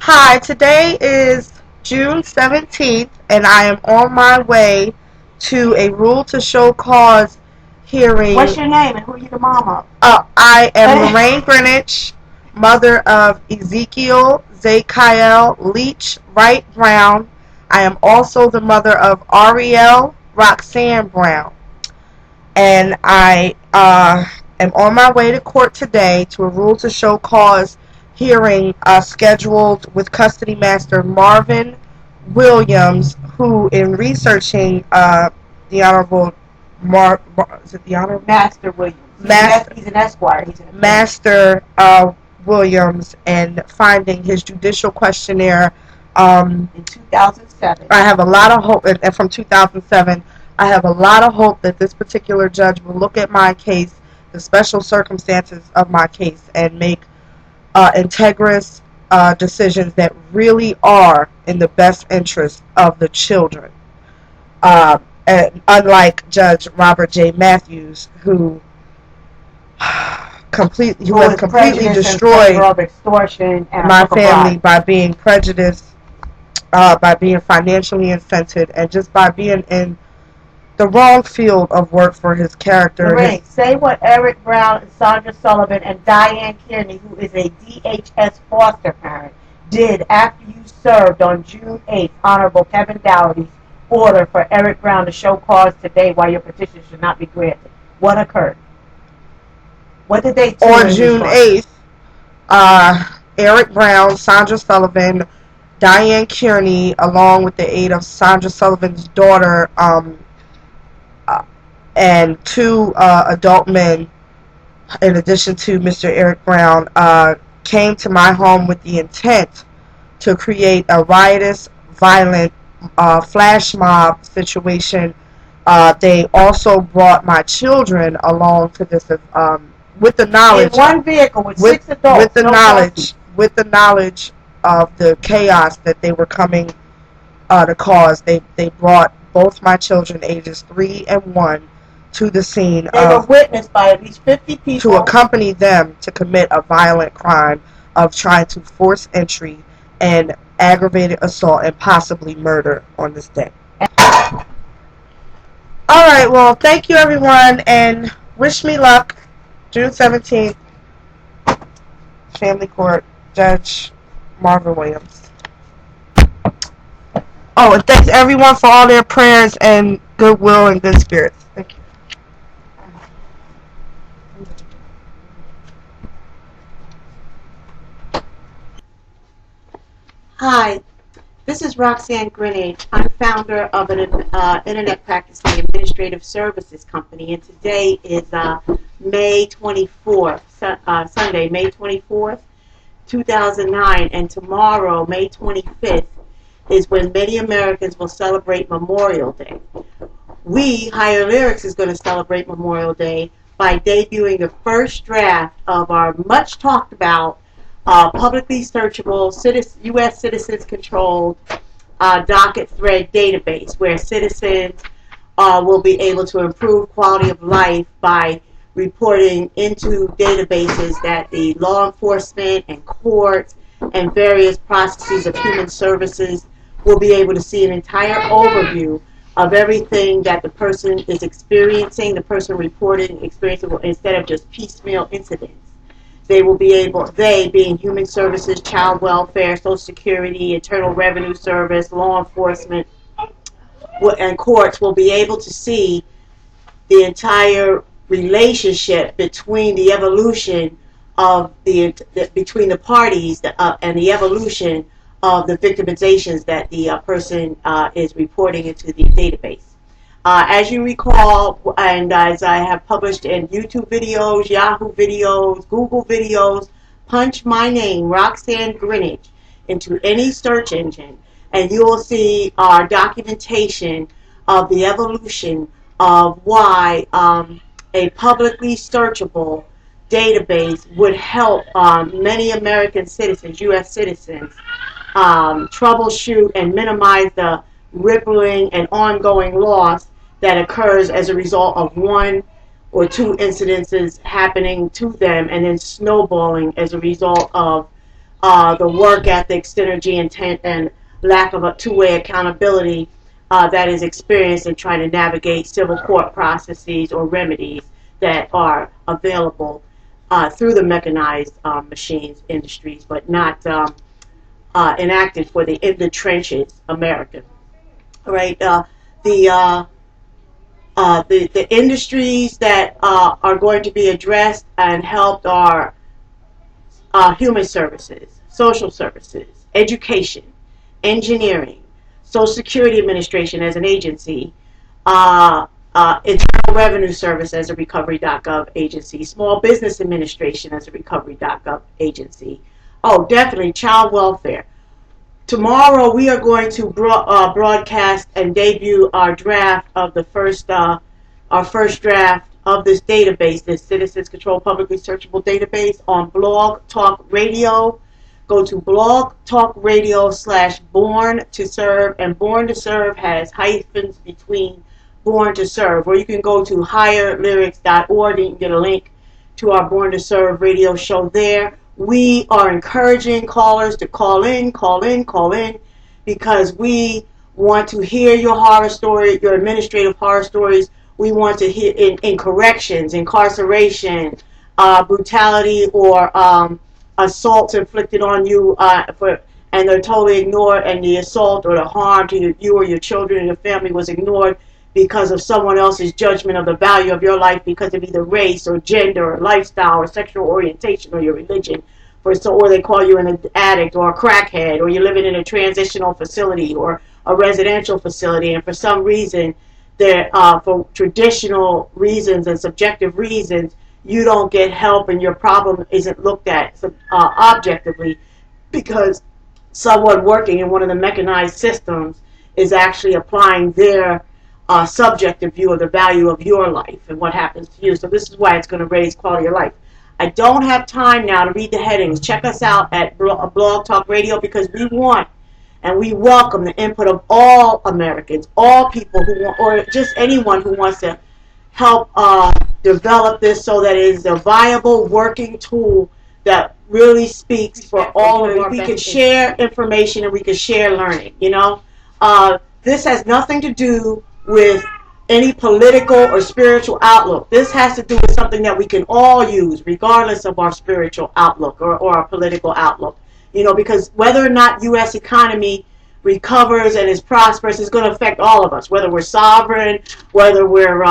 Hi, today is June 17th, and I am on my way to a rule to show cause hearing. What's your name and who are you the mom of? I am Lorraine Grinage, mother of EZEKIel Leach Wright Brown. I am also the mother of ARRIYEL Roxanne Brown. And I am on my way to court today to a rule to show cause hearing scheduled with custody master Marvin Williams, who, in researching the Honorable is it the Honorable Master Williams? He's an esquire. He's an Master Williams, and finding his judicial questionnaire in 2007. I have a lot of hope, and from 2007, I have a lot of hope that this particular judge will look at my case, the special circumstances of my case, and make integrous decisions that really are in the best interest of the children. And unlike Judge Robert J. Matthews, who has completely destroyed my family by being prejudiced, by being financially incented, and just by being in the wrong field of work for his character. Lorraine, say what Eric Brown and Sandra Sullivan and Diane Kearney, who is a DHS foster parent, did after you served on June 8th, Honorable Kevin Dougherty's order for Eric Brown to show cause today why your petition should not be granted. What occurred? What did they do? On June 8th, Eric Brown, Sandra Sullivan, Diane Kearney, along with the aid of Sandra Sullivan's daughter, and two adult men, in addition to Mr. Eric Brown, came to my home with the intent to create a riotous, violent flash mob situation. They also brought my children along to this with the knowledge. In one vehicle with 6 adults. With the knowledge of the chaos that they were coming to cause. They brought both my children, ages 3 and 1, to the scene. They were witnessed by at least 50 people. To accompany them to commit a violent crime of trying to force entry and aggravated assault and possibly murder on this day. Alright, well, thank you everyone, and wish me luck. June 17th, Family Court, Judge Marvin Williams. Oh, and thanks everyone for all their prayers and goodwill and good spirits. Thank you. Hi, this is RoxanneGrinage. I'm founder of an internet practicing administrative services company, and today is May 24th, Sunday, May 24th, 2009, and tomorrow, May 25th, is when many Americans will celebrate Memorial Day. We, HireLyrics, is going to celebrate Memorial Day by debuting the first draft of our much talked about publicly searchable U.S. citizens-controlled docket thread database, where citizens will be able to improve quality of life by reporting into databases that the law enforcement and courts and various processes of human services will be able to see an entire overview of everything that the person is experiencing, the person reporting, experiencing, instead of just piecemeal incidents. They will be able, they being human services, child welfare, Social Security, Internal Revenue Service, law enforcement, and courts will be able to see the entire relationship between the evolution of between the parties and the evolution of the victimizations that the person is reporting into the database. As you recall, and as I have published in YouTube videos, Yahoo videos, Google videos, punch my name, RoxanneGrinage, into any search engine, and you will see our documentation of the evolution of why a publicly searchable database would help many American citizens, U.S. citizens, troubleshoot and minimize the rippling and ongoing loss that occurs as a result of 1 or 2 incidences happening to them and then snowballing as a result of the work ethic, synergy, intent, and lack of a two-way accountability that is experienced in trying to navigate civil court processes or remedies that are available through the mechanized machines industries, but not enacted for the in the trenches American. Right? The industries that are going to be addressed and helped are human services, social services, education, engineering, Social Security Administration as an agency, Internal Revenue Service as a Recovery.gov agency, Small Business Administration as a Recovery.gov agency. Oh, definitely child welfare. Tomorrow we are going to broadcast and debut our draft of the first draft of this database, this Citizens Control Publicly Searchable database on Blog Talk Radio. Go to Blog Talk Radio /Born to Serve, and Born to Serve has hyphens between Born to Serve, or you can go to HireLyrics.org and you can get a link to our Born to Serve radio show there. We are encouraging callers to call in, because we want to hear your horror story, your administrative horror stories. We want to hear in corrections, incarceration, brutality, or assaults inflicted on you, and they're totally ignored, and the assault or the harm to you or your children and your family was ignored because of someone else's judgment of the value of your life because of either race or gender or lifestyle or sexual orientation or your religion. Or they call you an addict or a crackhead, or you're living in a transitional facility or a residential facility, and for some reason, for traditional reasons and subjective reasons, you don't get help and your problem isn't looked at objectively because someone working in one of the mechanized systems is actually applying their subjective view of the value of your life and what happens to you. So this is why it's going to raise quality of life. I don't have time now to read the headings. Check us out at Blog Talk Radio, because we want and we welcome the input of all Americans, all people who want, or just anyone who wants to help develop this so that it is a viable working tool that really speaks for all of us. We can share information and we can share learning, you know. This has nothing to do with any political or spiritual outlook. This has to do with something that we can all use regardless of our spiritual outlook or our political outlook. You know, because whether or not U.S. economy recovers and is prosperous is going to affect all of us, whether we're sovereign, whether we're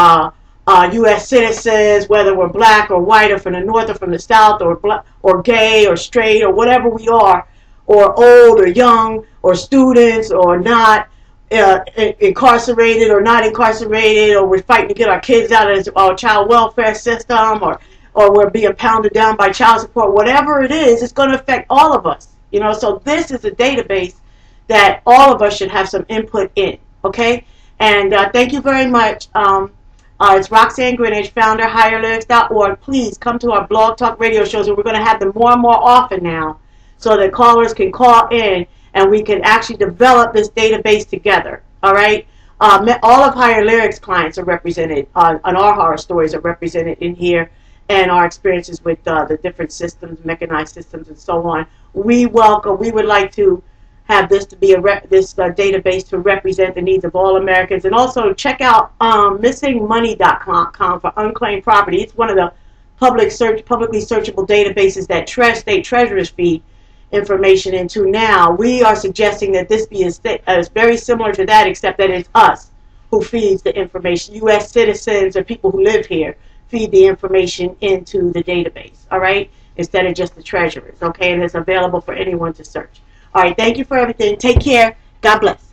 U.S. citizens, whether we're black or white or from the north or from the south or black, or gay or straight or whatever we are, or old or young or students or not, incarcerated or not incarcerated, or we're fighting to get our kids out of our child welfare system, or we're being pounded down by child support. Whatever it is, it's going to affect all of us. You know, so this is a database that all of us should have some input in. Okay, and thank you very much. It's RoxanneGrinage, founder, HireLyrics.org. Please come to our Blog Talk radio shows, and we're going to have them more and more often now, so that callers can call in and we can actually develop this database together. All right. All of HireLyrics clients are represented, and our horror stories are represented in here, and our experiences with the different systems, mechanized systems, and so on. We would like to have this to be this database to represent the needs of all Americans. And also check out missingmoney.com for unclaimed property. It's one of the publicly searchable databases that state treasurers feed information into now. We are suggesting that this be is very similar to that, except that it's us who feeds the information. U.S. citizens or people who live here feed the information into the database, all right, instead of just the treasurers, okay, and it's available for anyone to search. All right, thank you for everything. Take care. God bless.